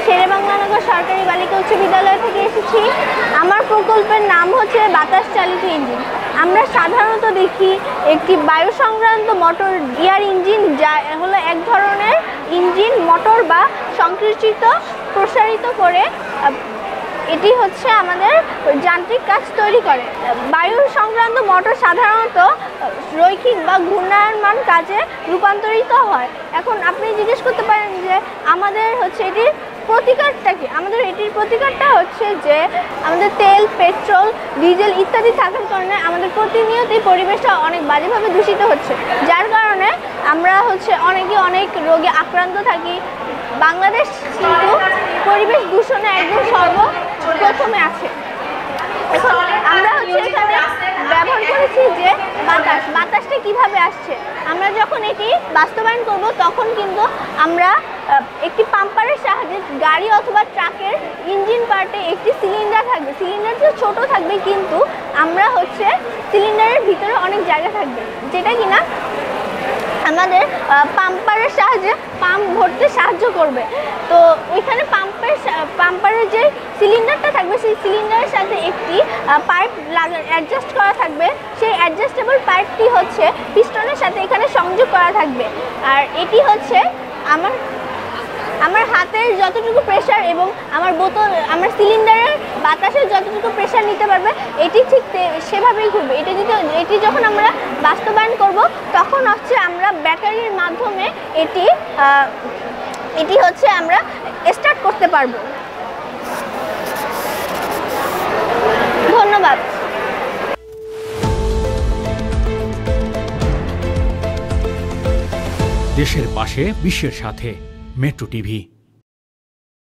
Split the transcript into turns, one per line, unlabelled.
শেরেবাংলানগর সরকারি বালিকা উচ্চ বিদ্যালয় থেকে এসেছি। আমার প্রকল্পের নাম হচ্ছে বাতাস চালিত ইঞ্জিন। আমরা সাধারণত দেখি একটি বায়ু সংক্রান্ত মোটর গিয়ার ইঞ্জিন, যা হলো এক ধরনের ইঞ্জিন মোটর বা সংকুচিত প্রসারিত করে এটি হচ্ছে আমাদের যান্ত্রিক কাজ তৈরি করে। বায়ু সংক্রান্ত মোটর সাধারণত রৈখিক বা ঘূর্ণায়মান কাজে রূপান্তরিত হয়। এখন আপনি জিজ্ঞেস করতে পারেন যে আমাদের হচ্ছে এটির প্রতিকারটা কি? আমাদের এটির প্রতিকারটা হচ্ছে যে আমাদের তেল, পেট্রোল, ডিজেল ইত্যাদি থাকার কারণে আমাদের প্রতিনিয়তই পরিবেশটা অনেক বাজেভাবে দূষিত হচ্ছে, যার কারণে আমরা হচ্ছে অনেক রোগে আক্রান্ত থাকি। বাংলাদেশ কিন্তু পরিবেশ দূষণে একদম সর্বপ্রথমে আছে। এখন আমরা হচ্ছে এখানে ব্যবহার করেছি যে বাতাসটা কিভাবে আসছে। আমরা যখন এটি বাস্তবায়ন করব তখন কিন্তু আমরা একটি পাম্পারের সাহায্যে গাড়ি অথবা ট্রাকের ইঞ্জিন পার্টে একটি সিলিন্ডার থাকবে। সিলিন্ডারটা ছোট থাকবে, কিন্তু আমরা হচ্ছে সিলিন্ডারের ভিতরে অনেক জায়গা থাকবে, যেটা কিনা আমাদের পাম্পারের সাহায্যে পাম্প ভরতে সাহায্য করবে। তো ওইখানে পাম্পারের যে সিলিন্ডারটা থাকবে, সেই সিলিন্ডারের সাথে একটি পাইপ অ্যাডজাস্ট করা থাকবে। সেই অ্যাডজাস্টেবল পাইপটি হচ্ছে পিস্টনের সাথে এখানে সংযোগ করা থাকবে। আর এটি হচ্ছে আমার হাতের যতটুকু প্রেশার এবং আমার সিলিন্ডারের বাতাসের যতটুকু প্রেশার নিতে পারবে, এটি ঠিক সেভাবেই ঘুরবে। এটি যখন আমরা বাস্তবায়ন করব তখন হচ্ছে আমরা ব্যাটারির মাধ্যমে এটি হচ্ছে আমরা স্টার্ট করতে পারবো। ধন্যবাদ।
দেশের পাশে, বিশ্বের সাথে, মেট্রো টিভি।